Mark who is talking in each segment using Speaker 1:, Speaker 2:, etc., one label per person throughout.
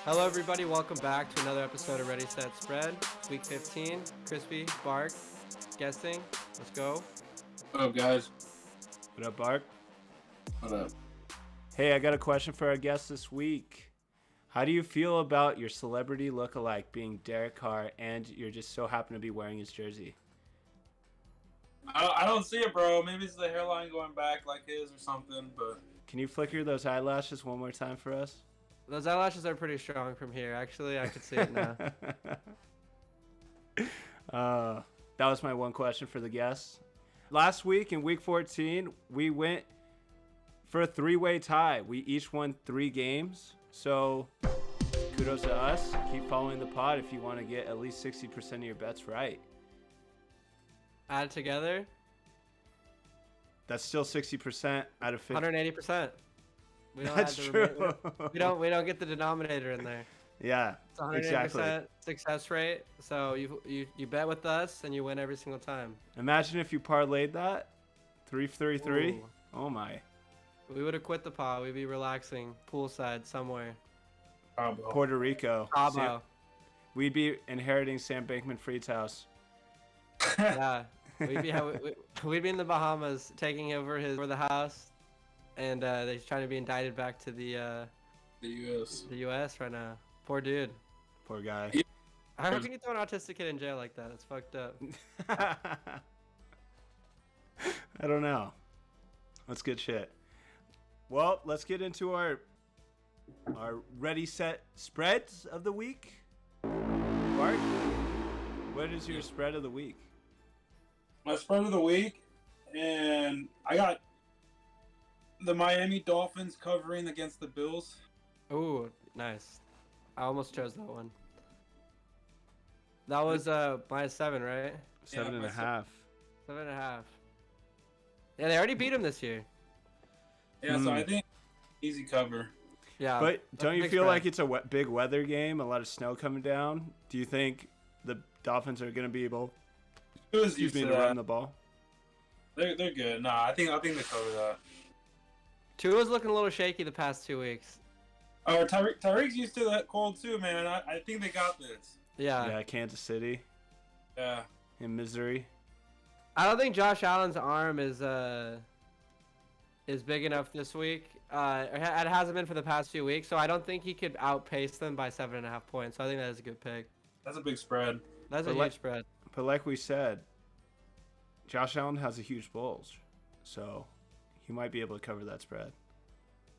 Speaker 1: Hello, everybody. Welcome back to another episode of Ready, Set, Spread. Week 15. Crispy, Bark, guessing. Let's go.
Speaker 2: What up, guys?
Speaker 3: What up, Bart?
Speaker 2: What up?
Speaker 3: Hey, I got a question for our guest this week. How do you feel about your celebrity look-alike being Derek Carr and you're just so happen to be wearing his jersey?
Speaker 2: I don't see it, bro. Maybe it's the hairline going back like his or something, but
Speaker 3: Can you flicker those eyelashes one more time for us?
Speaker 1: Those eyelashes are pretty strong from here. Actually, I could see it now.
Speaker 3: That was my one question for the guests. Last week in week 14, we went for a three-way tie. We each won 3 games. So kudos to us. Keep following the pod if you want to get at least 60% of your bets right.
Speaker 1: Add it together,
Speaker 3: That's still 60% out of 50.
Speaker 1: 180%. We don't
Speaker 3: That's
Speaker 1: add the
Speaker 3: true.
Speaker 1: we don't get the denominator in there.
Speaker 3: Yeah,
Speaker 1: It's 180%
Speaker 3: exactly.
Speaker 1: success rate. So you bet with us and you win every single time.
Speaker 3: Imagine if you parlayed that. 333.
Speaker 1: Ooh.
Speaker 3: Oh my.
Speaker 1: We would have quit the pod. We'd be relaxing poolside somewhere.
Speaker 2: Cabo.
Speaker 3: Puerto Rico.
Speaker 1: Cabo.
Speaker 3: We'd be inheriting Sam Bankman-Fried's house.
Speaker 1: Yeah, we'd be in the Bahamas taking over the house, and they're trying to be indicted back to
Speaker 2: the U.S.
Speaker 1: the U.S. right now. Poor dude.
Speaker 3: Poor guy.
Speaker 1: How can you throw an autistic kid in jail like that? It's fucked up.
Speaker 3: I don't know. That's good shit. Well, let's get into our ready set spreads of the week. Bart, what is your spread of the week?
Speaker 2: My spread of the week, and I got the Miami Dolphins covering against the Bills.
Speaker 1: Ooh, nice. I almost chose that one. That was -7, right?
Speaker 3: 7.5.
Speaker 1: 7.5. Yeah, they already beat him this year.
Speaker 2: Yeah, so I think easy cover.
Speaker 1: Yeah.
Speaker 3: But
Speaker 1: that's
Speaker 3: don't
Speaker 1: a
Speaker 3: you
Speaker 1: big
Speaker 3: feel
Speaker 1: spread.
Speaker 3: like it's a big weather game? A lot of snow coming down. Do you think the Dolphins are going to be able,
Speaker 2: Who's used
Speaker 3: to
Speaker 2: to
Speaker 3: run
Speaker 2: that?
Speaker 3: the ball?
Speaker 2: They're good. Nah, I think they cover that.
Speaker 1: Tua's looking a little shaky the past 2 weeks.
Speaker 2: Oh, Tyreek's used to that cold too, man. I think they got this.
Speaker 1: Yeah.
Speaker 3: Yeah, Kansas City
Speaker 2: Yeah.
Speaker 3: in Missouri.
Speaker 1: I don't think Josh Allen's arm is big enough this week. It hasn't been for the past few weeks, so I don't think he could outpace them by 7.5 points. So I think that is a good pick.
Speaker 2: That's a big spread.
Speaker 1: That's a
Speaker 3: But
Speaker 1: huge spread.
Speaker 3: But like we said, Josh Allen has a huge bulge, so he might be able to cover that spread.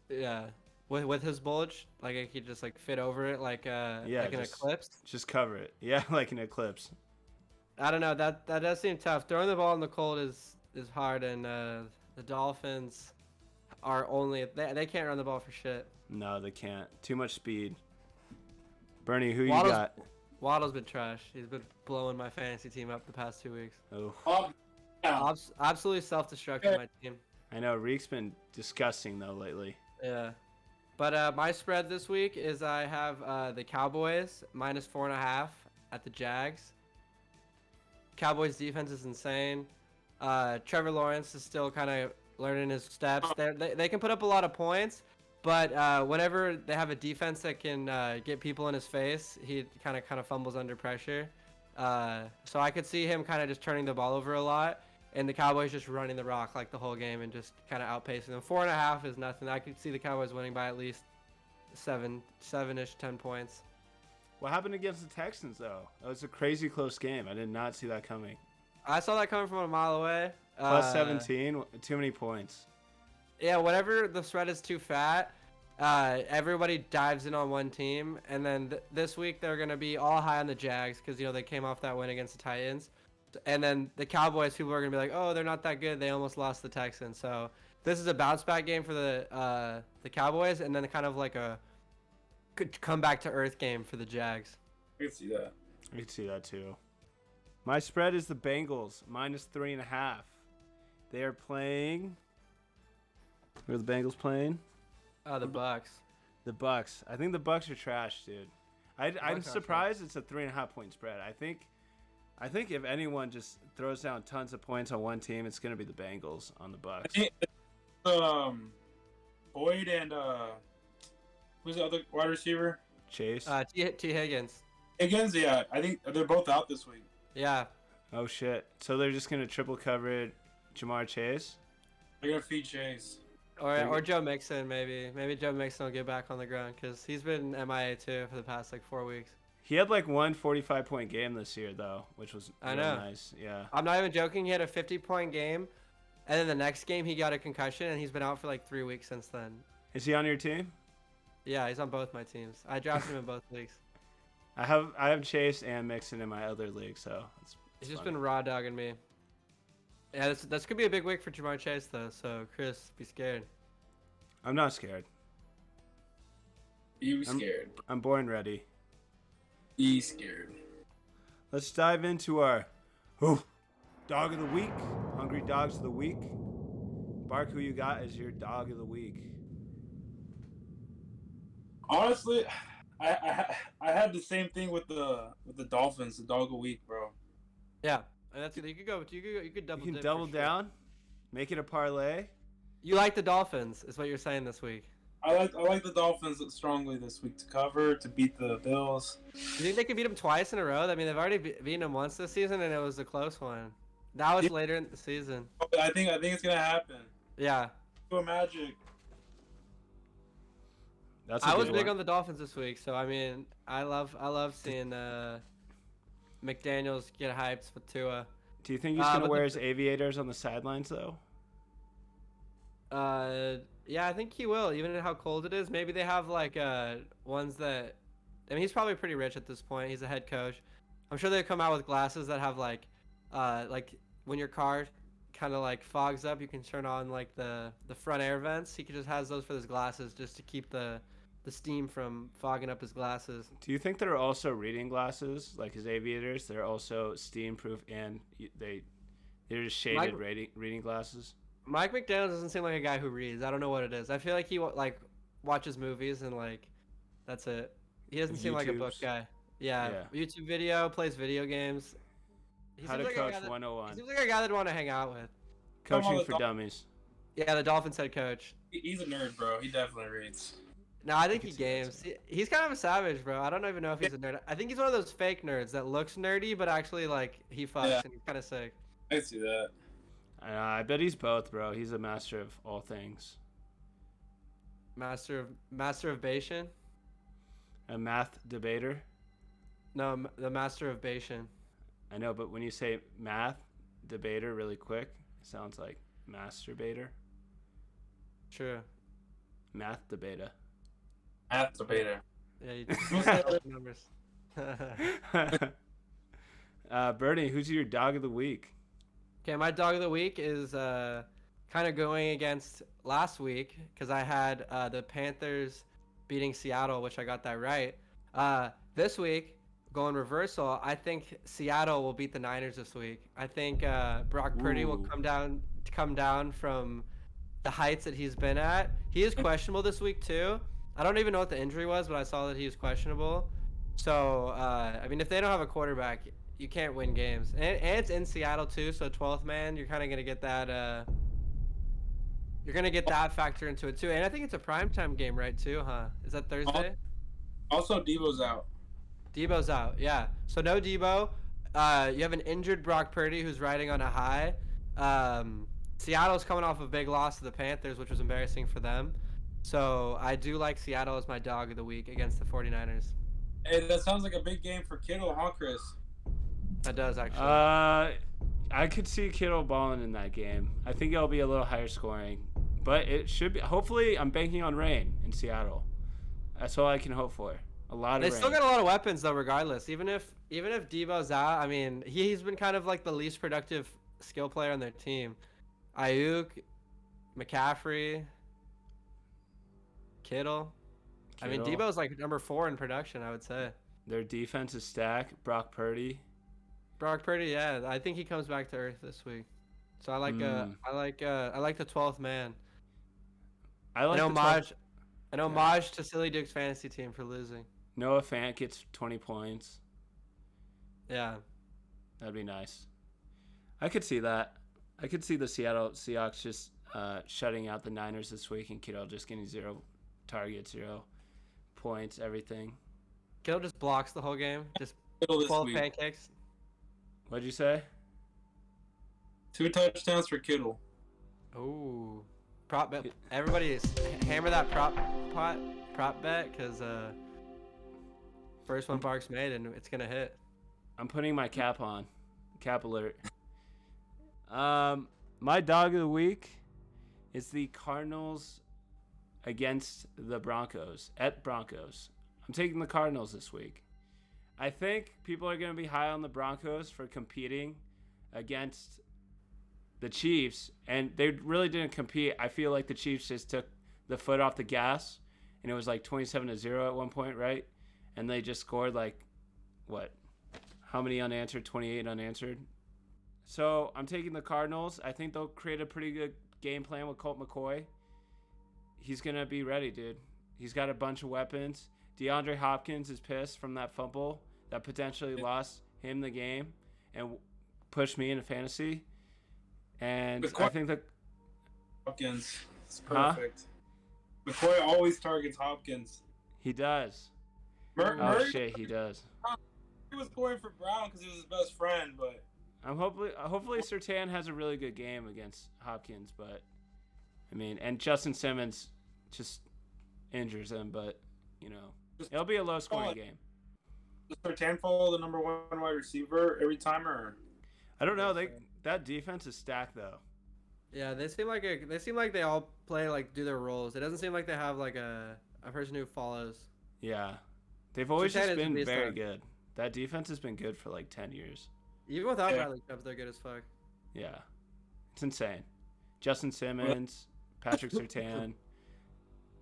Speaker 1: Yeah. With his bulge, like he could just like fit over it like an
Speaker 3: just-
Speaker 1: eclipse.
Speaker 3: Just cover it. Yeah, like an eclipse.
Speaker 1: I don't know. That does seem tough. Throwing the ball in the cold is hard, and the Dolphins are they can't run the ball for shit.
Speaker 3: No, they can't. Too much speed. Bernie, who
Speaker 1: Waddle's-
Speaker 3: you got?
Speaker 1: Waddle's been trash. He's been blowing my fantasy team up the past 2 weeks.
Speaker 3: Oh,
Speaker 2: Oh, yeah.
Speaker 1: Absolutely self-destructing my team.
Speaker 3: I know. Reek's been disgusting though lately.
Speaker 1: Yeah. But my spread this week is I have the Cowboys -4.5 at the Jags. Cowboys defense is insane. Trevor Lawrence is still kind of learning his steps. They can put up a lot of points, but whenever they have a defense that can get people in his face, he kind of fumbles under pressure. So I could see him kind of just turning the ball over a lot, and the Cowboys just running the rock like the whole game and just kind of outpacing them. 4.5 is nothing. I could see the Cowboys winning by at least 7-ish, 10 points.
Speaker 3: What happened against the Texans though? That was a crazy close game. I did not see that coming.
Speaker 1: I saw that coming from a mile away.
Speaker 3: Plus 17, too many points.
Speaker 1: Yeah, whenever the spread is too fat, everybody dives in on one team, and then this week they're gonna be all high on the Jags because they came off that win against the Titans, and then the Cowboys, people are gonna be like, oh, they're not that good. They almost lost the Texans. So this is a bounce back game for the Cowboys, and then kind of like a could come back to earth game for the Jags.
Speaker 2: I can see that.
Speaker 3: I can see that too. My spread is the Bengals -3.5. They are playing. Who are the Bengals playing?
Speaker 1: The Bucks.
Speaker 3: The Bucks. I think the Bucks are trash, dude. I'm
Speaker 1: Bucks are
Speaker 3: surprised it's a 3.5 point spread. I think if anyone just throws down tons of points on one team, it's gonna be the Bengals on the
Speaker 2: I
Speaker 3: Bucks.
Speaker 2: think Boyd and who's the other wide receiver?
Speaker 3: Chase.
Speaker 1: T Higgins.
Speaker 2: Higgins, yeah, I think they're both out this week.
Speaker 1: Yeah.
Speaker 3: Oh shit! So they're just gonna triple cover Jamar Chase.
Speaker 2: They're gonna feed Chase.
Speaker 1: Or Joe Mixon, maybe. Maybe Joe Mixon will get back on the ground because he's been MIA too for the past like 4 weeks.
Speaker 3: He had like one 45-point game this year though, which was
Speaker 1: I
Speaker 3: real
Speaker 1: know.
Speaker 3: nice. Yeah.
Speaker 1: I'm not even joking. He had a 50-point game, and then the next game he got a concussion, and he's been out for like 3 weeks since then.
Speaker 3: Is he on your team?
Speaker 1: Yeah, he's on both my teams. I drafted him in both leagues.
Speaker 3: I have Chase and Mixon in my other league, so
Speaker 1: He's just been raw dogging me. Yeah, this could be a big week for Jamar Chase though. So Chris, be scared.
Speaker 3: I'm not scared.
Speaker 2: Be scared.
Speaker 3: I'm born ready.
Speaker 2: Be scared.
Speaker 3: Let's dive into our dog of the week. Hungry dogs of the week. Bark, who you got as your dog of the week?
Speaker 2: Honestly, I had the same thing with the Dolphins, the dog of the week, bro.
Speaker 1: Yeah, and that's you could go. You could double.
Speaker 3: You can
Speaker 1: dip
Speaker 3: double
Speaker 1: for sure.
Speaker 3: down, make it a parlay.
Speaker 1: You like the Dolphins, is what you're saying this week.
Speaker 2: I like the Dolphins strongly this week to cover, to beat the Bills.
Speaker 1: You think they could beat them twice in a row? I mean, they've already beaten them once this season, and it was a close one. That was later in the season.
Speaker 2: I think it's gonna happen.
Speaker 1: Yeah.
Speaker 2: Do a magic.
Speaker 3: That's a
Speaker 1: I was
Speaker 3: good
Speaker 1: big
Speaker 3: one.
Speaker 1: on the Dolphins this week, so I mean, I love seeing McDaniels get hyped with Tua.
Speaker 3: Do you think he's
Speaker 1: but
Speaker 3: gonna
Speaker 1: the-
Speaker 3: wear his aviators on the sidelines though?
Speaker 1: Yeah, I think he will, even in how cold it is. Maybe they have like ones that. I mean, he's probably pretty rich at this point. He's a head coach. I'm sure they come out with glasses that have like when your car kind of like fogs up, you can turn on like the front air vents. He just has those for his glasses just to keep the steam from fogging up his glasses.
Speaker 3: Do you think they're also reading glasses like his aviators? They're also steam proof and they're just shaded reading glasses.
Speaker 1: Mike McDaniel doesn't seem like a guy who reads. I don't know what it is. I feel like he like watches movies and like that's it. He doesn't seem like a book
Speaker 3: YouTubes.
Speaker 1: guy. Yeah. YouTube video, plays video games. He
Speaker 3: How
Speaker 1: seems
Speaker 3: to
Speaker 1: like a
Speaker 3: coach
Speaker 1: guy that-
Speaker 3: 101.
Speaker 1: He seems like a guy that want to hang out with.
Speaker 3: Coaching
Speaker 2: the
Speaker 3: for
Speaker 2: Dol-
Speaker 3: dummies.
Speaker 1: Yeah, the Dolphins head coach.
Speaker 2: He's a nerd, bro. He definitely reads.
Speaker 1: No, I think
Speaker 3: can
Speaker 1: he
Speaker 3: see that
Speaker 1: games. He's kind of a savage, bro. I don't even know if he's a nerd. I think he's one of those fake nerds that looks nerdy, but actually like he fucks
Speaker 2: Yeah.
Speaker 1: and he's kind of sick.
Speaker 2: I see that.
Speaker 3: I bet he's both, bro. He's a master of all things.
Speaker 1: Master of Bashan.
Speaker 3: A math debater.
Speaker 1: No, the Master of Bashan.
Speaker 3: I know, but when you say math debater really quick, it sounds like masturbator.
Speaker 1: True.
Speaker 3: Math debater.
Speaker 2: Math debater.
Speaker 1: Yeah, you
Speaker 2: Who's that?
Speaker 1: numbers.
Speaker 3: Bernie, who's your dog of the week?
Speaker 1: Okay, my dog of the week is kind of going against last week because I had the Panthers beating Seattle, which I got that right. This week, going reversal, I think Seattle will beat the Niners this week. I think Brock Purdy will
Speaker 3: Ooh.
Speaker 1: come down from the heights that he's been at. He is questionable this week too. I don't even know what the injury was, but I saw that he was questionable. So I mean, if they don't have a quarterback, you can't win games. And it's in Seattle too, so 12th man, you're kind of gonna get that. You're gonna get that factor into it too. And I think it's a primetime game, right? Too, huh? Is that Thursday?
Speaker 2: Also, Debo's out.
Speaker 1: Debo's out, yeah. So no Debo. You have an injured Brock Purdy who's riding on a high. Seattle's coming off a big loss to the Panthers, which was embarrassing for them. So I do like Seattle as my dog of the week against the 49ers.
Speaker 2: Hey, that sounds like a big game for Kittle, huh, Chris?
Speaker 1: That does actually.
Speaker 3: I could see Kittle balling in that game. I think it'll be a little higher scoring, but it should be. Hopefully, I'm banking on rain in Seattle. That's all I can hope for. A lot
Speaker 1: They
Speaker 3: of rain.
Speaker 1: still got a lot of weapons though, regardless. Even if Debo's out, I mean, he's been kind of like the least productive skill player on their team. Ayuk, McCaffrey, Kittle. I mean,
Speaker 3: Kittle.
Speaker 1: Debo's like number 4 in production, I would say.
Speaker 3: Their defense is stacked. Brock Purdy.
Speaker 1: Brock Purdy, yeah, I think he comes back to earth this week. So I like
Speaker 3: Mm.
Speaker 1: I like the 12th man.
Speaker 3: I like
Speaker 1: An
Speaker 3: the
Speaker 1: homage, an homage to Silly Duke's fantasy team for losing.
Speaker 3: Noah Fant gets 20 points.
Speaker 1: Yeah.
Speaker 3: That'd be nice. I could see that. I could see the Seattle Seahawks just shutting out the Niners this week and Kittle just getting 0 targets, 0 points, everything.
Speaker 1: Kittle just blocks the whole game. Just
Speaker 2: Kittle this
Speaker 1: 12
Speaker 2: week.
Speaker 1: pancakes.
Speaker 3: What'd you say?
Speaker 2: 2 touchdowns for Kittle.
Speaker 1: Ooh. Prop bet. Everybody hammer that prop bet because first one Barks made and it's gonna hit.
Speaker 3: I'm putting my cap on. Cap alert. My dog of the week is the Cardinals against the Broncos at Broncos. I'm taking the Cardinals this week. I think people are going to be high on the Broncos for competing against the Chiefs, and they really didn't compete. I feel like the Chiefs just took the foot off the gas, and it was like 27-0 at one point, right? And they just scored like, what? How many unanswered? 28 unanswered. So I'm taking the Cardinals. I think they'll create a pretty good game plan with Colt McCoy. He's going to be ready, dude. He's got a bunch of weapons. DeAndre Hopkins is pissed from that fumble that potentially lost him the game and pushed me into fantasy. And I think that
Speaker 2: Hopkins is perfect. McCoy always targets Hopkins.
Speaker 3: He does.
Speaker 2: Murray
Speaker 3: Shit, he does.
Speaker 2: He was going for Brown because he was his best friend, but
Speaker 3: I'm hopefully Surtain has a really good game against Hopkins, but I mean, and Justin Simmons just injures him, but you know, it'll be a low scoring game.
Speaker 2: Does Surtain follow the number 1 wide receiver every time, or?
Speaker 3: I don't know. That defense is stacked though.
Speaker 1: Yeah, they seem like they all play like do their roles. It doesn't seem like they have like a person who follows.
Speaker 3: Yeah, they've always
Speaker 1: Surtain
Speaker 3: just
Speaker 1: is
Speaker 3: been
Speaker 1: the
Speaker 3: very
Speaker 1: beast,
Speaker 3: good. That defense has been good for like 10 years.
Speaker 1: Even without Bradley Chubb, they're good as fuck.
Speaker 3: Yeah, it's insane. Justin Simmons, Patrick Surtain.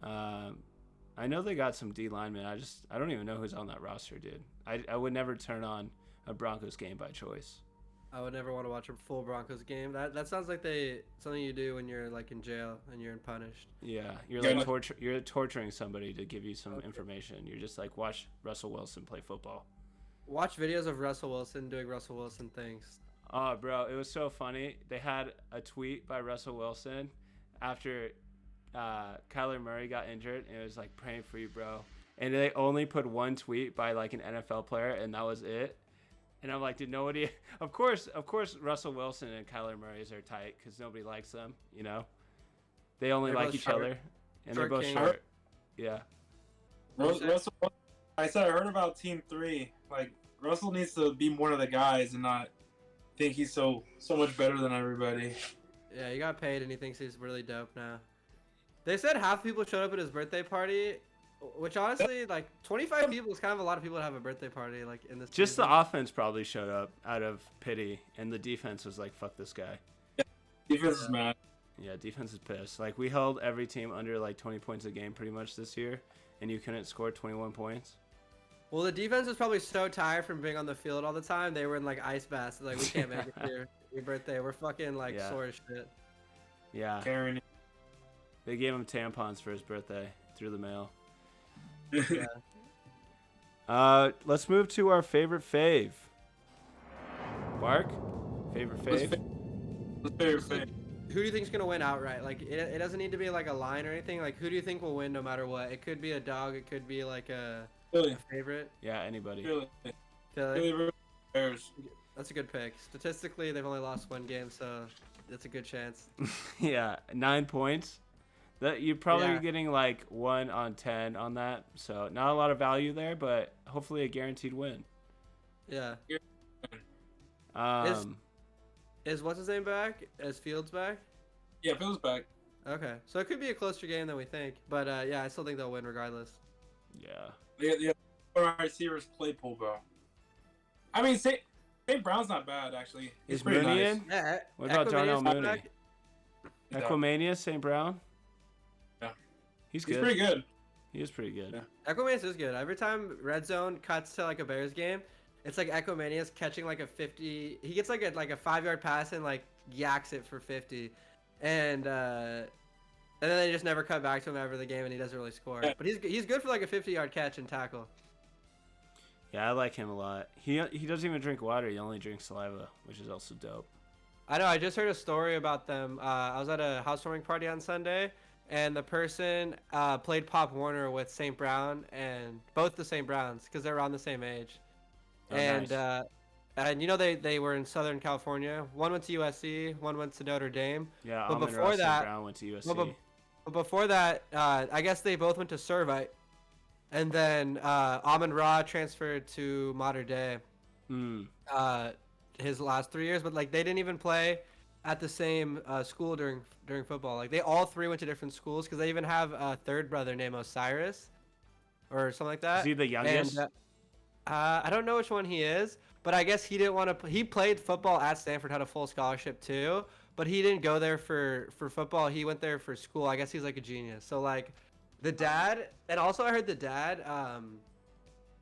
Speaker 3: I know they got some D linemen. I don't even know who's on that roster, dude. I would never turn on a Broncos game by choice.
Speaker 1: I would never want to watch a full Broncos game. That sounds like something you do when you're like in jail and you're punished.
Speaker 3: Yeah, you're torturing somebody to give you some information. You're just like, watch Russell Wilson play football.
Speaker 1: Watch videos of Russell Wilson doing Russell Wilson things.
Speaker 3: Oh, bro, it was so funny. They had a tweet by Russell Wilson after Kyler Murray got injured, and it was like, praying for you, bro. And they only put one tweet by like an NFL player, and that was it. And I'm like, did nobody? Of course, Russell Wilson and Kyler Murray are tight because nobody likes them. You know, they only
Speaker 1: They're
Speaker 3: like
Speaker 1: both
Speaker 3: each
Speaker 1: short.
Speaker 3: other, and they're both
Speaker 1: King.
Speaker 3: short. Yeah.
Speaker 2: Russell, I heard about Team 3. Like, Russell needs to be one of the guys and not think he's so much better than everybody.
Speaker 1: Yeah, he got paid and he thinks he's really dope now. They said half the people showed up at his birthday party, which honestly, like 25 people is kind of a lot of people to have a birthday party like in this.
Speaker 3: Just
Speaker 1: season.
Speaker 3: the offense probably showed up out of pity, and the defense was like, "Fuck this guy."
Speaker 2: Defense is mad.
Speaker 3: Yeah, defense is pissed. Like, we held every team under like 20 points a game pretty much this year, and you couldn't score 21 points.
Speaker 1: Well, the defense was probably so tired from being on the field all the time. They were in like ice baths. Like, we can't make it here. Your birthday. We're fucking like sore as shit.
Speaker 3: Yeah.
Speaker 2: Karen.
Speaker 3: They gave him tampons for his birthday through the mail.
Speaker 1: Yeah.
Speaker 3: Let's move to our favorite fave. Bark? Favorite fave?
Speaker 2: What's favorite fave?
Speaker 1: Who do you think's gonna win outright? Like, it doesn't need to be like a line or anything. Like, who do you think will win no matter what? It could be a dog. It could be like a
Speaker 2: Philly.
Speaker 1: favorite.
Speaker 3: Yeah, anybody.
Speaker 2: Philly.
Speaker 1: Philly?
Speaker 2: Philly Bears.
Speaker 1: That's a good pick. Statistically, they've only lost one game, so that's a good chance.
Speaker 3: Yeah, 9 points. That you're probably
Speaker 1: Yeah.
Speaker 3: getting like 1 on 10 on that, so not a lot of value there, but hopefully a guaranteed win.
Speaker 1: Yeah.
Speaker 3: Um,
Speaker 1: Is what's his name back? Is Fields back?
Speaker 2: Yeah, Phil's back.
Speaker 1: Okay, so it could be a closer game than we think, but yeah, I still think they'll win regardless.
Speaker 3: yeah.
Speaker 2: Yeah. Our receivers Claypool, bro. I mean, St. Brown's not bad actually. He's
Speaker 3: Is
Speaker 2: pretty
Speaker 3: Mooney
Speaker 2: nice.
Speaker 3: in?
Speaker 1: Yeah.
Speaker 3: What about Darnell
Speaker 1: Equimania's
Speaker 3: Mooney?
Speaker 1: back.
Speaker 2: Yeah.
Speaker 3: Equimania, St. Brown?
Speaker 2: Yeah.
Speaker 3: He's
Speaker 2: He's
Speaker 3: good.
Speaker 2: pretty good.
Speaker 3: He is pretty good.
Speaker 2: Yeah.
Speaker 1: Equimanius is good. Every time Red Zone cuts to like a Bears game, it's like Equimanius catching like a 50. He gets like a 5-yard pass and like yaks it for 50, and then they just never cut back to him ever the game, and he doesn't really score.
Speaker 2: Yeah.
Speaker 1: But he's good for like a 50-yard catch and tackle.
Speaker 3: Yeah, I like him a lot. He doesn't even drink water. He only drinks saliva, which is also dope.
Speaker 1: I know. I just heard a story about them. I was at a housewarming party on Sunday, and the person played Pop Warner with St. Brown, and both the St. Browns because they're around the same age.
Speaker 3: Oh,
Speaker 1: and
Speaker 3: nice.
Speaker 1: and you know they were in Southern California. One went to USC, one went to Notre Dame.
Speaker 3: Yeah,
Speaker 1: But
Speaker 3: Amon
Speaker 1: before
Speaker 3: Ross St.
Speaker 1: that,
Speaker 3: Brown went to
Speaker 1: but,
Speaker 3: USC.
Speaker 1: but before that, I guess they both went to Servite, and then Amon Ra transferred to Mater Dei.
Speaker 3: Mm.
Speaker 1: Uh, his last 3 years, but like they didn't even play at the same school during football. Like they all three went to different schools because they even have a third brother named Osiris or something like that.
Speaker 3: Is he the youngest?
Speaker 1: And I don't know which one he is, but I guess he didn't want to. He played football at Stanford, had a full scholarship too, but he didn't go there for football. He went there for school. I guess he's like a genius. So like, the dad, and also I heard the dad.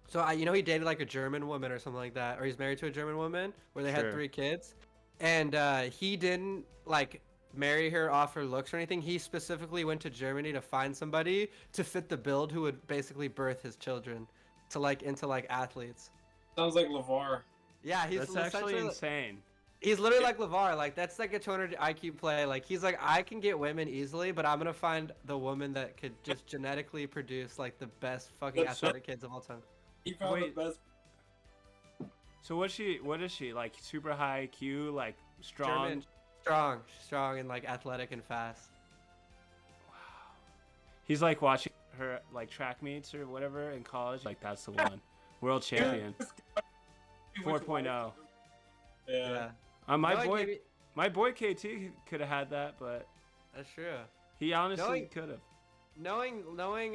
Speaker 1: So he dated like a German woman or something like that, or he's married to a German woman where they
Speaker 3: Sure.
Speaker 1: had 3 kids, and he didn't like marry her off her looks or anything. He specifically went to Germany to find somebody to fit the build who would basically birth his children to like into like athletes.
Speaker 2: Sounds like LeVar.
Speaker 1: Yeah, he's
Speaker 3: That's actually
Speaker 1: essentially
Speaker 3: insane.
Speaker 1: he's literally like LeVar. Like that's like a 200 IQ play. Like he's like, I can get women easily, but I'm gonna find the woman that could just genetically produce like the best fucking
Speaker 2: That's so-
Speaker 1: athletic kids of all time.
Speaker 2: He found
Speaker 3: Wait.
Speaker 2: the best.
Speaker 3: So what is she? Like super high IQ, like strong?
Speaker 1: German, strong, and like athletic and fast.
Speaker 3: He's like watching her like track meets or whatever in college. Like that's the one. World champion. 4.0.
Speaker 2: Yeah.
Speaker 3: My
Speaker 1: No,
Speaker 3: boy,
Speaker 1: maybe-
Speaker 3: my boy KT could have had that, but
Speaker 1: That's true.
Speaker 3: he honestly
Speaker 1: Knowing-
Speaker 3: could have.
Speaker 1: Knowing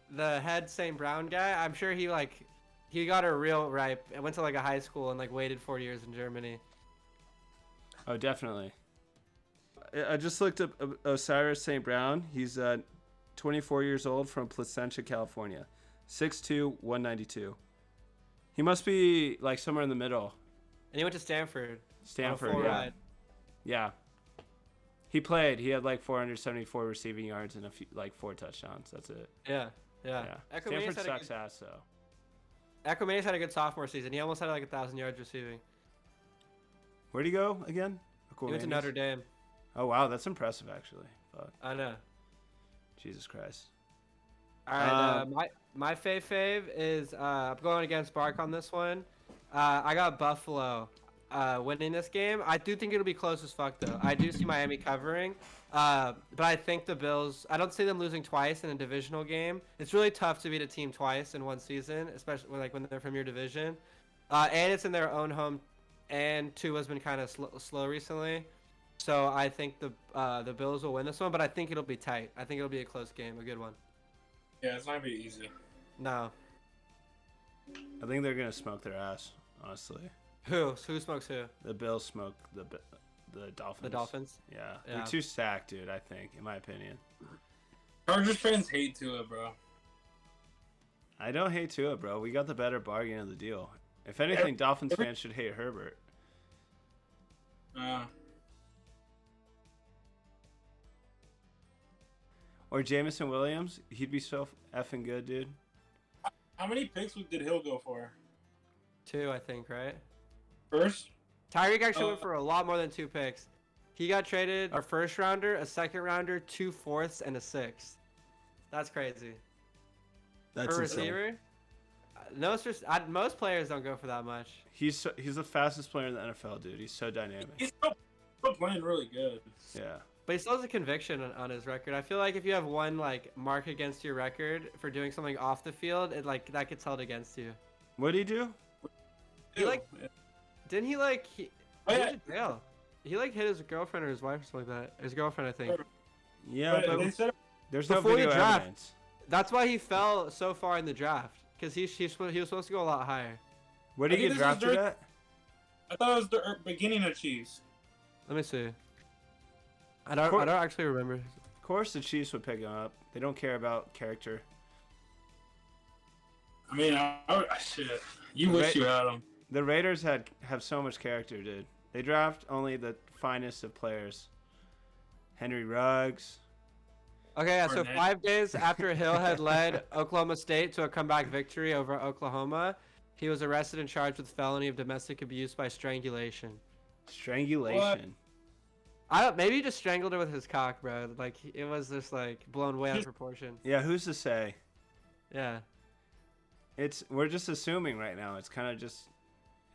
Speaker 1: the head St. Brown guy, I'm sure he got a real ripe. I went to like a high school and like waited 4 years in Germany.
Speaker 3: Oh, definitely. I just looked up Osiris St. Brown. He's 24 years old from Placentia, California. 6'2", 192. He must be like somewhere in the middle.
Speaker 1: And he went to Stanford.
Speaker 3: Stanford,
Speaker 1: full
Speaker 3: yeah.
Speaker 1: ride.
Speaker 3: Yeah. He played. He had like 474 receiving yards and 4 touchdowns. That's it.
Speaker 1: Yeah.
Speaker 3: Yeah.
Speaker 1: Ecomaniacs
Speaker 3: Stanford
Speaker 1: had,
Speaker 3: sucks ass though.
Speaker 1: Ecomaniacs had a good sophomore season. He almost had like 1,000 yards receiving.
Speaker 3: Where'd he go again?
Speaker 1: He went to Notre Dame.
Speaker 3: Oh wow, that's impressive actually. Fuck.
Speaker 1: I know.
Speaker 3: Jesus Christ.
Speaker 1: All right, my fave is I'm going against Bark on this one. I got Buffalo winning this game. I do think it'll be close as fuck though. I do see Miami covering, but I think the Bills. I don't see them losing twice in a divisional game. It's really tough to beat a team twice in one season, especially when they're from your division, and it's in their own home. And Tua's been kind of slow recently, so I think the Bills will win this one. But I think it'll be tight. I think it'll be a close game, a good one.
Speaker 2: Yeah, it's not gonna be easy.
Speaker 1: No.
Speaker 3: I think they're gonna smoke their ass. Honestly,
Speaker 1: Who smokes who?
Speaker 3: the Bills smoke the Dolphins.
Speaker 1: The Dolphins.
Speaker 3: Yeah,
Speaker 1: Yeah.
Speaker 3: they're too stacked, dude. I think, in my opinion.
Speaker 2: Chargers fans hate Tua, bro.
Speaker 3: I don't hate Tua, bro. We got the better bargain of the deal. If anything, Dolphins fans should hate Herbert. Or Jamison Williams. He'd be so effing good, dude.
Speaker 2: How many picks did Hill go for?
Speaker 1: 2, I think, right?
Speaker 2: First?
Speaker 1: Tyreek actually went for a lot more than 2 picks. He got traded a first rounder, a second rounder, 2 fourths, and a 6th. That's crazy.
Speaker 3: That's
Speaker 1: For
Speaker 3: insane.
Speaker 1: receiver? Most players don't go for that much.
Speaker 3: He's the fastest player in the NFL, dude. He's so dynamic.
Speaker 2: He's still playing really good.
Speaker 3: Yeah.
Speaker 1: But he still has a conviction on his record. I feel like if you have one like mark against your record for doing something off the field, it like that gets held against you.
Speaker 3: What did he do?
Speaker 1: He like didn't he like he
Speaker 2: Oh,
Speaker 1: went
Speaker 2: yeah.
Speaker 1: to jail? He like hit his girlfriend or his wife or something like that. His girlfriend, I think.
Speaker 3: Yeah,
Speaker 2: But they
Speaker 3: but
Speaker 2: said
Speaker 3: there's no
Speaker 1: before the
Speaker 3: video
Speaker 1: draft-
Speaker 3: evidence.
Speaker 1: That's why he fell so far in the draft because he was supposed to go a lot higher.
Speaker 3: Where did
Speaker 2: I
Speaker 3: he
Speaker 2: think
Speaker 3: get
Speaker 2: this was
Speaker 3: drafted
Speaker 2: during-
Speaker 3: at?
Speaker 2: I thought it was the beginning of Chiefs.
Speaker 1: Let me see. I don't actually remember.
Speaker 3: Of course, the Chiefs would pick him up. They don't care about character.
Speaker 2: I mean, shit. You wish you had him.
Speaker 3: The Raiders have so much character, dude. They draft only the finest of players. Henry Ruggs.
Speaker 1: Okay, yeah, so
Speaker 2: Fournette.
Speaker 1: 5 days after Hill had led Oklahoma State to a comeback victory over Oklahoma, he was arrested and charged with felony of domestic abuse by strangulation.
Speaker 3: Strangulation.
Speaker 1: Maybe he just strangled her with his cock, bro. Like it was just like blown way out of proportion.
Speaker 3: Yeah, who's to say?
Speaker 1: Yeah.
Speaker 3: We're just assuming right now. It's kind of just,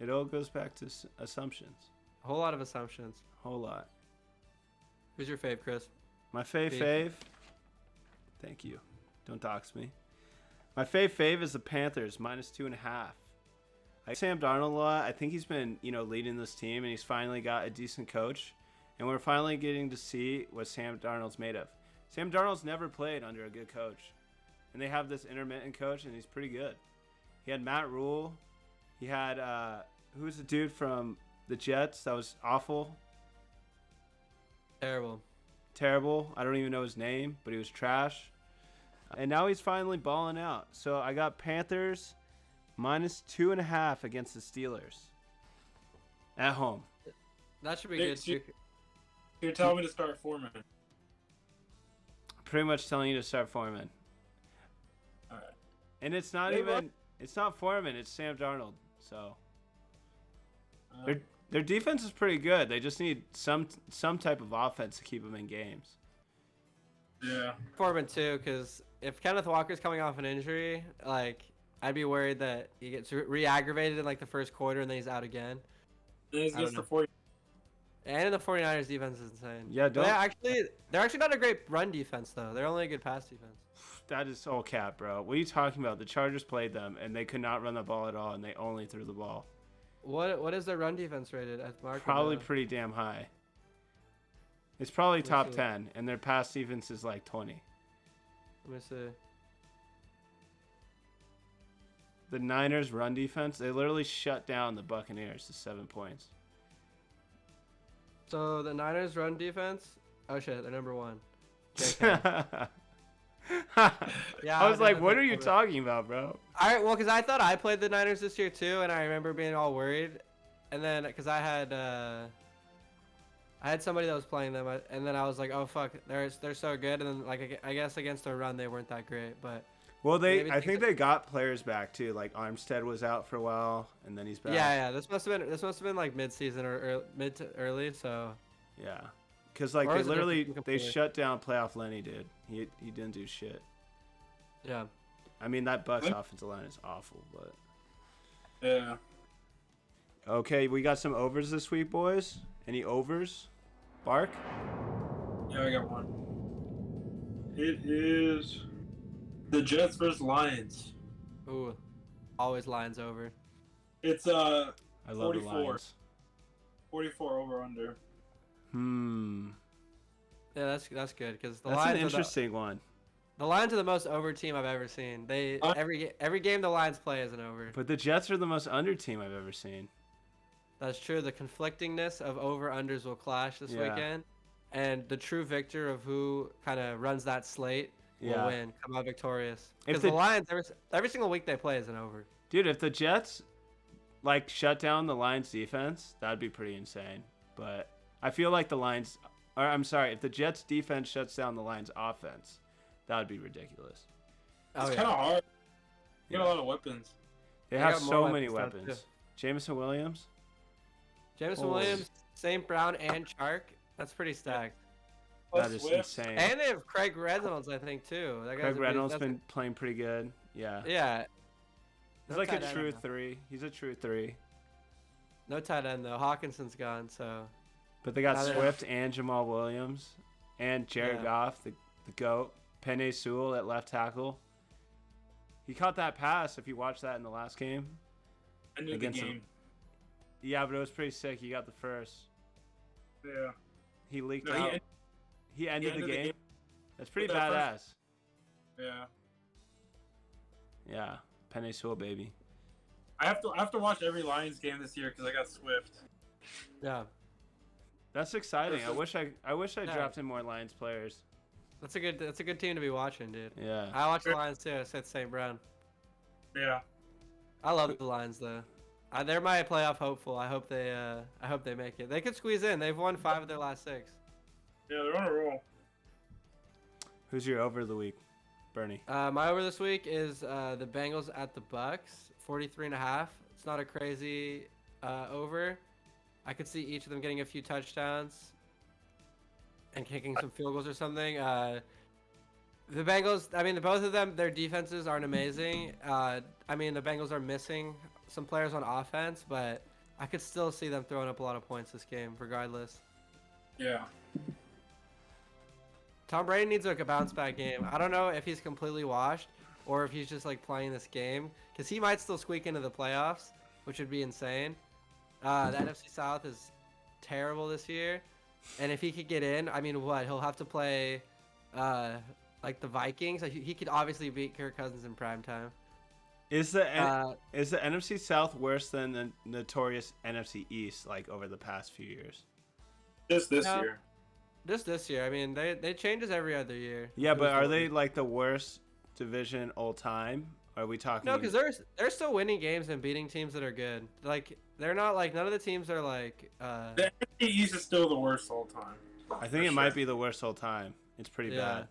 Speaker 3: it all goes back to assumptions.
Speaker 1: A whole lot of assumptions.
Speaker 3: Whole lot.
Speaker 1: Who's your fave, Chris?
Speaker 3: My fave. Thank you. Don't dox me. My fave is the Panthers -2.5. I like Sam Darnold a lot. I think he's been, leading this team, and he's finally got a decent coach. And we're finally getting to see what Sam Darnold's made of. Sam Darnold's never played under a good coach. And they have this intermittent coach, and he's pretty good. He had Matt Rule. He had, who was the dude from the Jets that was awful? Terrible. I don't even know his name, but he was trash. And now he's finally balling out. So I got Panthers -2.5 against the Steelers at home.
Speaker 1: That should be good too.
Speaker 2: You're telling me to start Foreman.
Speaker 3: Pretty much telling you to start Foreman.
Speaker 2: All right.
Speaker 3: And it's not it's not Foreman, it's Sam Darnold. So their defense is pretty good. They just need some type of offense to keep them in games.
Speaker 2: Yeah.
Speaker 1: Foreman too, because if Kenneth Walker's coming off an injury, like I'd be worried that he gets re-aggravated in like the first quarter and then he's out again.
Speaker 2: And it's against the 40.
Speaker 1: And the 49ers defense is insane.
Speaker 3: Yeah,
Speaker 1: they're actually not a great run defense though. They're only a good pass defense.
Speaker 3: That is all cap, bro. What are you talking about? The Chargers played them and they could not run the ball at all, and they only threw the ball.
Speaker 1: What is their run defense rated at Mark?
Speaker 3: Probably pretty damn high. It's probably top 10, and their pass defense is like 20.
Speaker 1: Let me see.
Speaker 3: The Niners' run defense, they literally shut down the Buccaneers to 7 points.
Speaker 1: So the Niners' run defense, oh shit, they're number 1. JK.
Speaker 3: Yeah, I was like, what are you talking about, bro?
Speaker 1: All right, well, because I thought I played the Niners this year too, and I remember being all worried. And then, because I had somebody that was playing them, and then I was like, oh fuck, they're so good. And then like I guess against a run they weren't that great, but.
Speaker 3: Well, I think they got players back too. Like Armstead was out for a while, and then he's back.
Speaker 1: Yeah. This must have been like mid-season or mid to early. So.
Speaker 3: Yeah, because like they shut down playoff Lenny, dude. He didn't do shit.
Speaker 1: Yeah.
Speaker 3: I mean that Bucs offensive line is awful, but.
Speaker 2: Yeah.
Speaker 3: Okay, we got some overs this week, boys. Any overs? Bark?
Speaker 2: Yeah, I got one. It is the Jets versus Lions.
Speaker 1: Ooh, always Lions over.
Speaker 2: It's
Speaker 3: I love
Speaker 2: 44.
Speaker 3: the Lions.
Speaker 2: 44 over under.
Speaker 1: Yeah, that's good because the
Speaker 3: That's
Speaker 1: Lions
Speaker 3: an interesting one.
Speaker 1: The Lions are the most over team I've ever seen. They every game the Lions play is an over.
Speaker 3: But the Jets are the most under team I've ever seen.
Speaker 1: That's true. The conflictingness of over-unders will clash this weekend. And the true victor of who kind of runs that slate will win, come out victorious. Because the Lions, every single week they play is an over.
Speaker 3: Dude, if the Jets, like, shut down the Lions defense, that'd be pretty insane. But I feel like if the Jets defense shuts down the Lions offense, that would be ridiculous.
Speaker 2: It's kind of hard. You got a lot of weapons.
Speaker 3: They have so many weapons. Jameson Williams.
Speaker 1: Williams, St. Brown, and Chark. That's pretty stacked.
Speaker 3: That is insane.
Speaker 1: And they have Craig Reynolds, I think, too.
Speaker 3: Craig Reynolds been playing pretty good. Yeah.
Speaker 1: Yeah.
Speaker 3: He's like a true 3. He's a true 3.
Speaker 1: No tight end, though. Hawkinson's gone, so.
Speaker 3: But they got Swift and Jamal Williams and Jared Goff, the GOAT. Penei Sewell at left tackle. He caught that pass, if you watched that in the last game.
Speaker 2: Ended the game.
Speaker 3: Yeah, but it was pretty sick. He got the first.
Speaker 2: Yeah.
Speaker 3: He leaked out. He ended the game. That's pretty badass.
Speaker 2: Yeah.
Speaker 3: Yeah. Penei Sewell, baby.
Speaker 2: I have to watch every Lions game this year because I got Swift.
Speaker 1: Yeah.
Speaker 3: That's exciting. I wish I drafted more Lions players.
Speaker 1: That's a good team to be watching, dude.
Speaker 3: Yeah.
Speaker 1: I watch the Lions too. I said St. Brown.
Speaker 2: Yeah.
Speaker 1: I love the Lions though. They're my playoff hopeful. I hope they make it. They could squeeze in. They've won 5 of their last 6.
Speaker 2: Yeah, they're on a roll.
Speaker 3: Who's your over of the week, Bernie?
Speaker 1: My over this week is the Bengals at the Bucks, 43.5. It's not a crazy over. I could see each of them getting a few touchdowns. and kicking some field goals or something. The Bengals, I mean, both of them, their defenses aren't amazing. I mean, the Bengals are missing some players on offense, but I could still see them throwing up a lot of points this game, regardless.
Speaker 2: Yeah.
Speaker 1: Tom Brady needs like a bounce back game. I don't know if he's completely washed or if he's just like playing this game because he might still squeak into the playoffs, which would be insane. The NFC South is terrible this year, and if he could get in, I mean, what he'll have to play, like the Vikings. Like, he could obviously beat Kirk Cousins in prime time.
Speaker 3: Is the NFC South worse than the notorious NFC East like over the past few years?
Speaker 2: Just this year.
Speaker 1: Just this year. I mean, they changes every other year.
Speaker 3: Yeah, but are they like the worst division all time? Are we talking?
Speaker 1: No, because they're still winning games and beating teams that are good. Like they're not like none of the teams are like.
Speaker 2: The NFC East is still the worst all time.
Speaker 3: I think it might be the worst all time. It's pretty bad.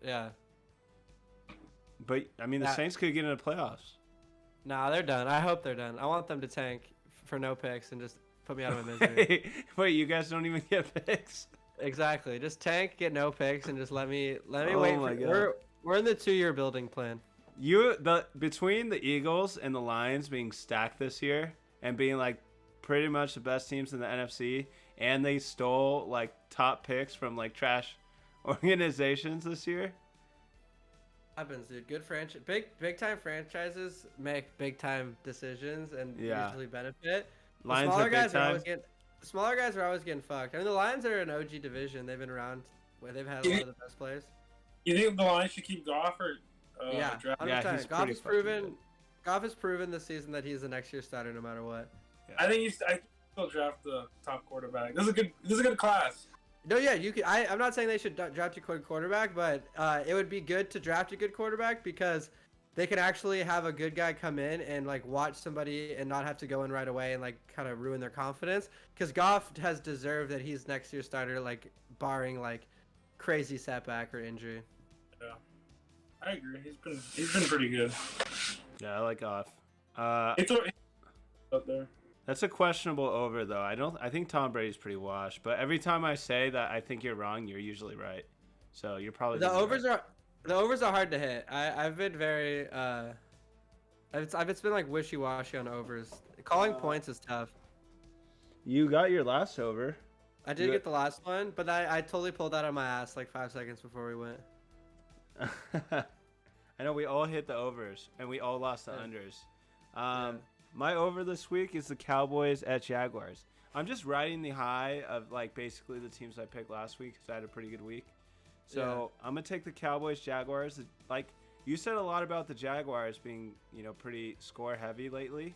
Speaker 1: Yeah.
Speaker 3: But I mean, the Saints could get into the playoffs.
Speaker 1: Nah, they're done. I hope they're done. I want them to tank for no picks and just put me out of my misery.
Speaker 3: Wait, you guys don't even get picks?
Speaker 1: Exactly. Just tank, get no picks, and just let me
Speaker 3: Oh
Speaker 1: wait.
Speaker 3: my God.
Speaker 1: We're in the 2-year building plan.
Speaker 3: Between the Eagles and the Lions being stacked this year and being like pretty much the best teams in the NFC, and they stole like top picks from like trash organizations this year.
Speaker 1: Happens, dude. Good franchise, big time franchises make big time decisions and usually benefit.
Speaker 3: Lions
Speaker 1: smaller
Speaker 3: are big
Speaker 1: guys
Speaker 3: time.
Speaker 1: are always getting. The smaller guys are always getting fucked. I mean, the Lions are an OG division. They've been around where they've had a lot of the best players.
Speaker 2: You think the Lions should keep Goff or
Speaker 1: Yeah,
Speaker 2: draft?
Speaker 1: 100%.
Speaker 3: Yeah, he's
Speaker 1: Goff
Speaker 3: pretty
Speaker 1: has
Speaker 3: fucking
Speaker 1: proven.
Speaker 3: good.
Speaker 1: Goff has proven this season that he's the next year's starter no matter what.
Speaker 2: I think I still draft the top quarterback. This is a good class.
Speaker 1: No, yeah, you can. I'm not saying they should draft a good quarterback, but it would be good to draft a good quarterback because they can actually have a good guy come in and like watch somebody and not have to go in right away and like kind of ruin their confidence. Because Goff has deserved that he's next year's starter, like barring like crazy setback or injury.
Speaker 2: Yeah, I agree. He's been pretty good.
Speaker 3: Yeah, I like Goff.
Speaker 2: It's up there.
Speaker 3: That's a questionable over though. I think Tom Brady's pretty washed, but every time I say that I think you're wrong, you're usually right. So you're probably
Speaker 1: The overs are hard to hit. I've been very it's been like wishy-washy on overs. Calling points is tough.
Speaker 3: You got your last over.
Speaker 1: I did get the last one, but I totally pulled that out of my ass like 5 seconds before we went.
Speaker 3: I know we all hit the overs and we all lost the unders. My over this week is the Cowboys at Jaguars. I'm just riding the high of like basically the teams I picked last week because I had a pretty good week. So I'm gonna take the Cowboys Jaguars. Like you said a lot about the Jaguars being pretty score heavy lately.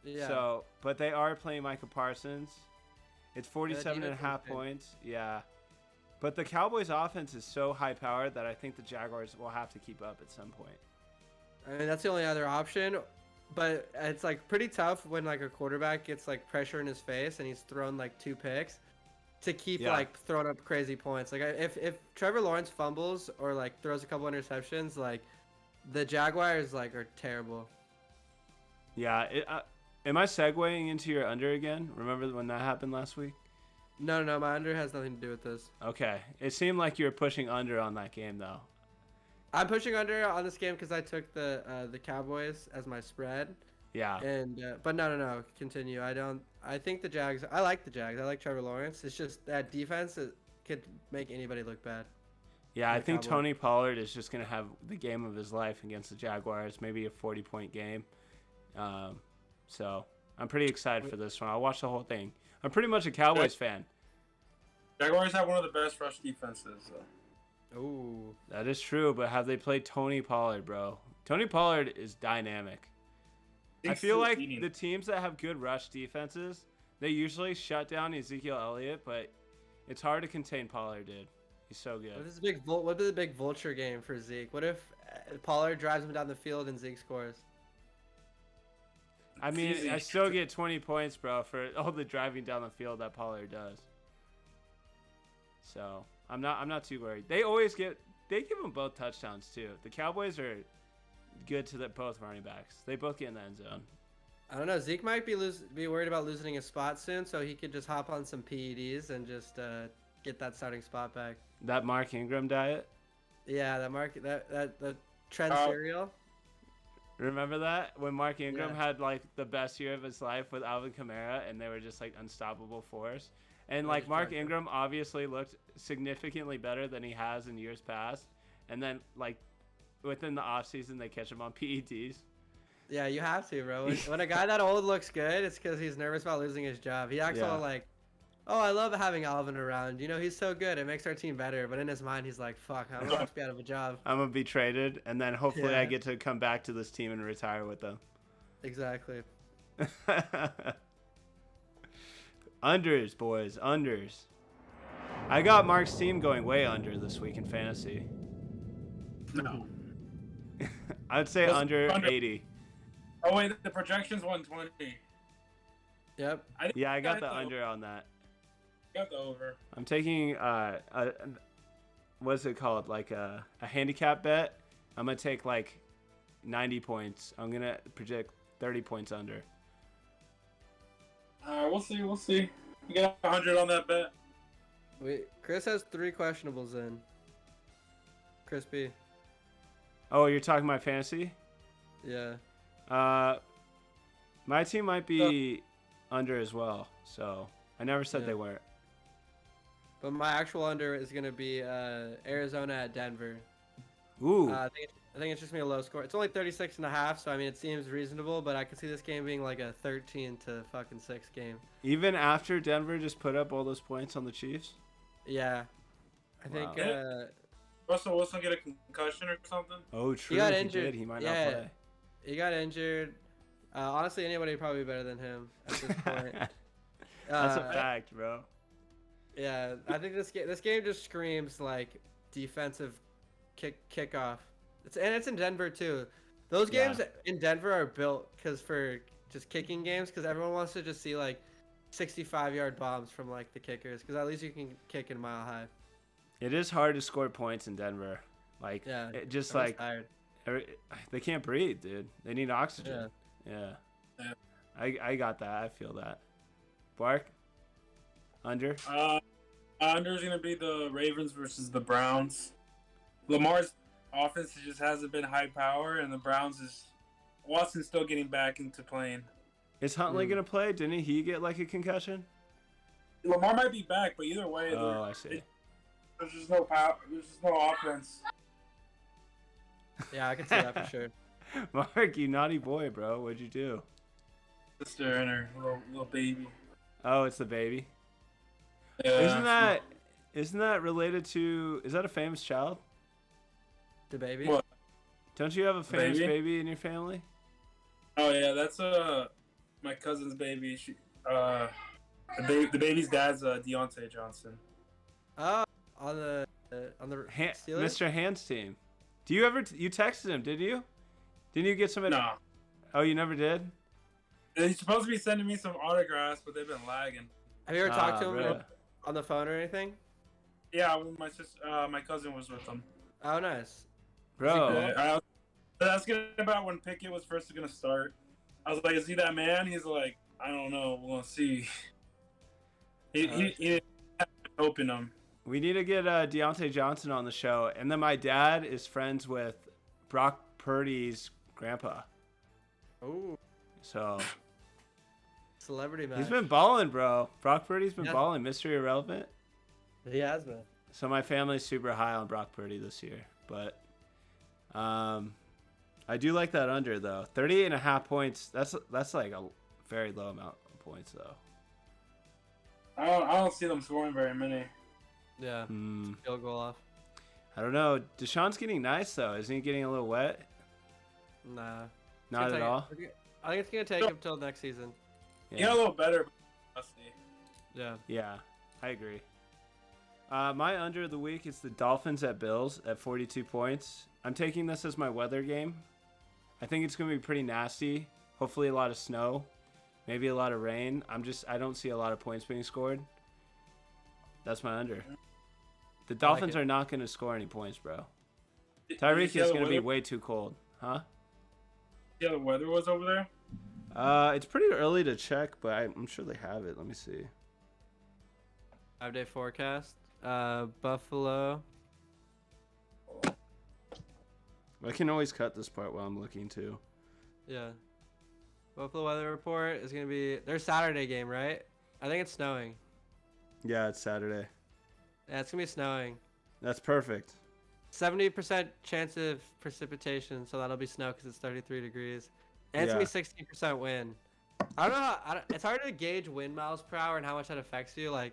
Speaker 1: Yeah.
Speaker 3: So but they are playing Micah Parsons. It's 47.5 points. Yeah. But the Cowboys offense is so high powered that I think the Jaguars will have to keep up at some point.
Speaker 1: I mean, that's the only other option, but it's like pretty tough when like a quarterback gets like pressure in his face and he's thrown like 2 picks to keep like throwing up crazy points. Like if Trevor Lawrence fumbles or like throws a couple interceptions, like the Jaguars like are terrible.
Speaker 3: Yeah. Am I segueing into your under again? Remember when that happened last week?
Speaker 1: No, my under has nothing to do with this.
Speaker 3: Okay. It seemed like you were pushing under on that game though.
Speaker 1: I'm pushing under on this game because I took the Cowboys as my spread.
Speaker 3: Yeah.
Speaker 1: And but no. Continue. I think the Jags. I like the Jags. I like Trevor Lawrence. It's just that defense could make anybody look bad.
Speaker 3: Yeah, I think
Speaker 1: Cowboys.
Speaker 3: Tony Pollard is just gonna have the game of his life against the Jaguars. Maybe a 40-point game. So I'm pretty excited for this one. I'll watch the whole thing. I'm pretty much a Cowboys fan.
Speaker 2: Jaguars have one of the best rush defenses.
Speaker 1: Ooh.
Speaker 3: That is true, but have they played Tony Pollard, bro? Tony Pollard is dynamic. I feel like the teams that have good rush defenses, they usually shut down Ezekiel Elliott, but it's hard to contain Pollard, dude. He's so good.
Speaker 1: What is a big vulture game for Zeke? What if Pollard drives him down the field and Zeke scores?
Speaker 3: I mean, I still get 20 points, bro, for all the driving down the field that Pollard does. So I'm not too worried. They give them both touchdowns too. The Cowboys are good to both running backs. They both get in the end zone.
Speaker 1: I don't know. Zeke might be worried about losing his spot soon, so he could just hop on some PEDs and just get that starting spot back.
Speaker 3: That Mark Ingram diet.
Speaker 1: Yeah, that the Trent
Speaker 2: Oh.
Speaker 1: cereal.
Speaker 3: Remember that when Mark Ingram
Speaker 1: Yeah.
Speaker 3: had like the best year of his life with Alvin Kamara, and they were just like unstoppable force. And
Speaker 1: I
Speaker 3: like
Speaker 1: just
Speaker 3: Mark
Speaker 1: dragged him.
Speaker 3: Ingram obviously looked significantly better than he has in years past. And then like within the offseason, they catch him on PEDs.
Speaker 1: Yeah, you have to, bro. When a guy that old looks good, it's because he's nervous about losing his job. He acts
Speaker 3: Yeah.
Speaker 1: all like, "Oh, I love having Alvin around. You know, he's so good. It makes our team better." But in his mind, he's like, "Fuck, I'm about to be out of a job."
Speaker 3: I'm gonna be traded, and then hopefully I
Speaker 1: Yeah.
Speaker 3: get to come back to this team and retire with them.
Speaker 1: Exactly.
Speaker 3: Unders, boys, unders. I got Mark's team going way under this week in fantasy.
Speaker 2: No.
Speaker 3: I'd say
Speaker 2: What's
Speaker 3: under
Speaker 2: under?
Speaker 3: 80.
Speaker 2: Oh wait, the projection's 120.
Speaker 1: Yep.
Speaker 3: Yeah, I got
Speaker 2: hit
Speaker 3: the under on that.
Speaker 2: Got the over.
Speaker 3: I'm taking what's it called? Like a handicap bet. I'm gonna take like 90 points. I'm gonna project 30 points under.
Speaker 2: We'll see. We'll see. You got 100 on that bet.
Speaker 1: Chris has 3 questionables in. Chris B.
Speaker 3: Oh, you're talking my fantasy?
Speaker 1: Yeah.
Speaker 3: My team might be under as well. So I never said
Speaker 1: Yeah.
Speaker 3: they weren't.
Speaker 1: But my actual under is gonna be Arizona at Denver.
Speaker 3: Ooh.
Speaker 1: I think it's just gonna be a low score. It's only 36.5, so I mean it seems reasonable, but I could see this game being like a 13-6 game.
Speaker 3: Even after Denver just put up all those points on the Chiefs?
Speaker 1: Yeah. I think
Speaker 2: Wow. Russell Wilson get a concussion or something?
Speaker 3: Oh, true.
Speaker 1: got
Speaker 3: He
Speaker 1: injured.
Speaker 3: did. He might
Speaker 1: Yeah.
Speaker 3: not play.
Speaker 1: he got injured. Honestly, anybody probably better than him at this point.
Speaker 3: That's a
Speaker 1: Uh,
Speaker 3: fact, bro.
Speaker 1: Yeah, I think this game just screams like defensive kickoff. It's in Denver too. Those
Speaker 3: Yeah.
Speaker 1: games in Denver are built for just kicking games because everyone wants to just see like 65-yard bombs from like the kickers because at least you can kick in mile high.
Speaker 3: It is hard to score points in Denver. Like,
Speaker 1: Yeah,
Speaker 3: it just
Speaker 1: everyone's
Speaker 3: like
Speaker 1: tired.
Speaker 3: they can't breathe, dude. They need oxygen.
Speaker 1: Yeah.
Speaker 3: Yeah. I got that. I feel that. Bark? Under?
Speaker 2: Under's gonna be the Ravens versus the Browns. Lamar's offense just hasn't been high power, and the Browns is Watson's still getting back into playing.
Speaker 3: Is Huntley going to play? Didn't he get like a concussion?
Speaker 2: Lamar might be back, but either way,
Speaker 3: Oh, I see.
Speaker 2: there's just no power. There's just no offense.
Speaker 1: Yeah, I can see that for sure.
Speaker 3: Mark, you naughty boy, bro. What'd you do?
Speaker 2: Sister and her little baby.
Speaker 3: Oh, it's the baby.
Speaker 2: Yeah.
Speaker 3: Isn't that related to? Is that a famous child?
Speaker 1: The baby.
Speaker 2: What?
Speaker 3: Don't you have a famous
Speaker 2: Baby?
Speaker 3: baby in your family?
Speaker 2: Oh yeah, that's my cousin's baby. The baby's dad's Deontay Johnson.
Speaker 1: Oh, on the Steelers?
Speaker 3: Mr. Hand's team. Do you ever? You texted him, did you? Didn't you get some?
Speaker 2: No,
Speaker 3: Oh, you never did.
Speaker 2: he's supposed to be sending me some autographs, but they've been lagging.
Speaker 1: Have you ever talked to him
Speaker 3: Really?
Speaker 1: on the phone or anything?
Speaker 2: Yeah, when my cousin was with them.
Speaker 1: Oh, nice.
Speaker 3: Bro,
Speaker 2: I was asking about when Pickett was first going to start. I was like, "Is he that man?" He's like, "I don't know. We'll see." He didn't open him.
Speaker 3: we need to get Deontay Johnson on the show, and then my dad is friends with Brock Purdy's grandpa,
Speaker 1: Ooh,
Speaker 3: so
Speaker 1: celebrity match.
Speaker 3: he's been balling, bro. Brock Purdy's been
Speaker 1: Yeah.
Speaker 3: balling. Mystery Irrelevant.
Speaker 1: He has been.
Speaker 3: So my family's super high on Brock Purdy this year, but I do like that under though. 38.5 points. That's like a very low amount of points though.
Speaker 2: I don't see them scoring very many.
Speaker 1: Yeah. Field goal off.
Speaker 3: I don't know. Deshaun's getting nice though. Isn't he getting a little wet?
Speaker 1: Nah.
Speaker 3: Not at all.
Speaker 1: I think it's gonna take him till next season.
Speaker 2: He got a little better. But
Speaker 1: Yeah.
Speaker 3: Yeah, I agree. My under of the week is the Dolphins at Bills at 42 points. I'm taking this as my weather game. I think it's going to be pretty nasty. Hopefully a lot of snow, maybe a lot of rain. I don't see a lot of points being scored. That's my under. The Dolphins
Speaker 1: it.
Speaker 3: are not going to score any points, bro.
Speaker 2: Did you
Speaker 3: Tyreek
Speaker 2: see
Speaker 3: is
Speaker 2: how the
Speaker 3: going to be
Speaker 2: weather-
Speaker 3: way too cold. Huh?
Speaker 2: see how the weather was over there?
Speaker 3: It's pretty early to check, but I'm sure they have it. Let me see.
Speaker 1: 5-day forecast. Buffalo.
Speaker 3: I can always cut this part while I'm looking too.
Speaker 1: Yeah. Buffalo weather report is gonna be their Saturday game, right? I think it's snowing.
Speaker 3: Yeah, it's Saturday.
Speaker 1: Yeah, it's gonna be snowing.
Speaker 3: That's perfect.
Speaker 1: 70% chance of precipitation, so that'll be snow because it's 33 degrees. And it's
Speaker 3: Yeah.
Speaker 1: gonna be 16% wind. I don't know how. It's hard to gauge wind miles per hour and how much that affects you. Like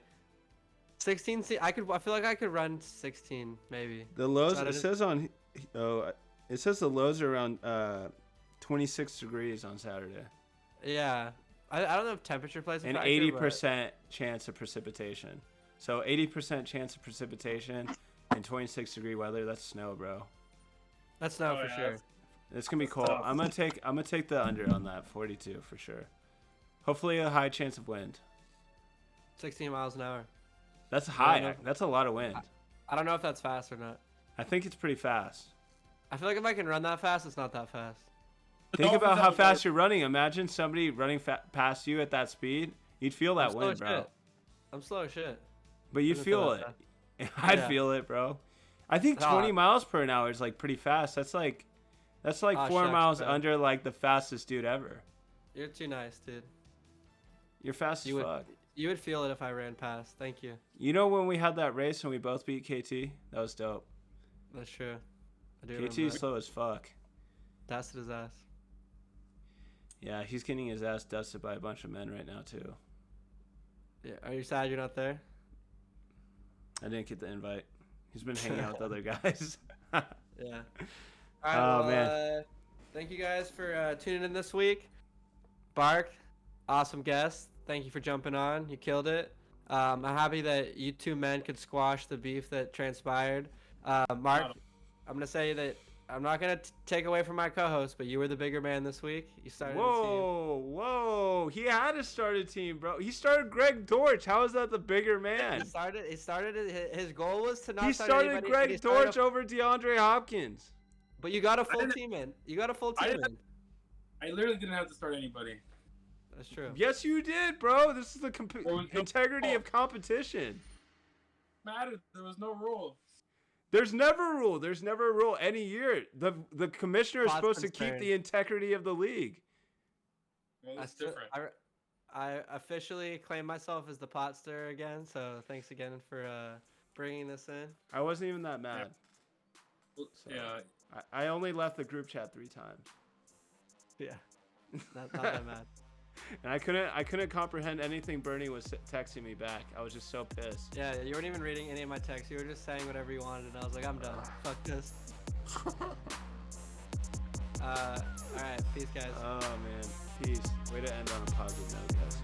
Speaker 1: 16, I feel like I could run 16 maybe.
Speaker 3: The lows.
Speaker 1: So
Speaker 3: It says on. Oh, it says the lows are around 26 degrees on Saturday.
Speaker 1: Yeah. I don't know if temperature plays a
Speaker 3: And
Speaker 1: factor,
Speaker 3: 80% chance of precipitation. So 80% chance of precipitation and 26-degree weather. That's snow, bro.
Speaker 1: That's snow
Speaker 2: Oh,
Speaker 1: for
Speaker 2: yeah,
Speaker 1: sure.
Speaker 3: It's gonna be
Speaker 2: That's
Speaker 3: cold.
Speaker 2: tough.
Speaker 3: I'm gonna take the under on that 42 for sure. Hopefully a high chance of wind.
Speaker 1: 16 miles an hour.
Speaker 3: That's high.
Speaker 1: no.
Speaker 3: That's a lot of wind.
Speaker 1: I don't know if that's fast or not.
Speaker 3: I think it's pretty fast.
Speaker 1: I feel like if I can run that fast, it's not that fast.
Speaker 3: Think
Speaker 2: Dolphins
Speaker 3: about how
Speaker 2: have a
Speaker 3: fast you're running. Imagine somebody running past you at that speed. You'd feel that
Speaker 1: I'm slow
Speaker 3: wind,
Speaker 1: as
Speaker 3: bro.
Speaker 1: shit. I'm slow as shit.
Speaker 3: But you'd
Speaker 1: Doesn't feel
Speaker 3: feel
Speaker 1: that
Speaker 3: it. I'd
Speaker 1: Yeah.
Speaker 3: feel it, bro. I think
Speaker 1: It's
Speaker 3: 20
Speaker 1: hot.
Speaker 3: miles per hour is like pretty fast. That's like
Speaker 1: Oh,
Speaker 3: 4
Speaker 1: shucks,
Speaker 3: miles
Speaker 1: bro.
Speaker 3: under like the fastest dude ever.
Speaker 1: You're too nice, dude.
Speaker 3: You're fast as
Speaker 1: You would-
Speaker 3: fuck.
Speaker 1: You would feel it if I ran past. Thank you.
Speaker 3: You know when we had that race and we both beat KT? That was dope.
Speaker 1: That's true. I do
Speaker 3: KT's
Speaker 1: remember.
Speaker 3: slow as fuck.
Speaker 1: Dusted his ass.
Speaker 3: Yeah, he's getting his ass dusted by a bunch of men right now too.
Speaker 1: Yeah. Are you sad you're not there?
Speaker 3: I didn't get the invite. He's been hanging out with other guys.
Speaker 1: Yeah. All right.
Speaker 3: Oh,
Speaker 1: well,
Speaker 3: man.
Speaker 1: Thank you guys for tuning in this week. Bark, awesome guest. Thank you for jumping on. You killed it. I'm happy that you two men could squash the beef that transpired. Mark, I'm gonna say that I'm not gonna take away from my co-host, but you were the bigger man this week. You started the
Speaker 3: Whoa. He had to start a team, bro. He started Greg Dortch. How is that the bigger
Speaker 1: team.
Speaker 3: man?
Speaker 1: He started. His goal was to not.
Speaker 3: He
Speaker 1: start
Speaker 3: started
Speaker 1: anybody, and
Speaker 3: Greg
Speaker 1: he started
Speaker 3: Dortch over DeAndre Hopkins.
Speaker 1: But you got a full
Speaker 2: didn't-
Speaker 1: team in. You got a full
Speaker 2: I
Speaker 1: team
Speaker 2: didn't-
Speaker 1: in.
Speaker 2: I literally didn't have to start anybody.
Speaker 1: That's true.
Speaker 3: Yes, you did, bro. This is the
Speaker 2: There was no
Speaker 3: integrity
Speaker 2: rule.
Speaker 3: of competition.
Speaker 2: Mattered. There was no rule.
Speaker 3: There's never a rule. There's never a rule any year. The commissioner is supposed to
Speaker 1: Pottsman's
Speaker 3: keep
Speaker 1: turn.
Speaker 3: the integrity of the league.
Speaker 2: Well,
Speaker 1: I
Speaker 2: it's
Speaker 1: still-
Speaker 2: different.
Speaker 1: I officially claim myself as the pot stirrer again, so thanks again for bringing this in.
Speaker 3: I wasn't even that mad. So-
Speaker 2: Yeah.
Speaker 3: I only left the group chat 3 times.
Speaker 1: Yeah, not that mad.
Speaker 3: And I couldn't comprehend anything Bernie was texting me back. I was just so pissed.
Speaker 1: Yeah, you weren't even reading any of my texts. You were just saying whatever you wanted, and I was like, I'm done. Fuck this. All right, peace, guys.
Speaker 3: Oh man, peace. Way to end on a positive note, guys.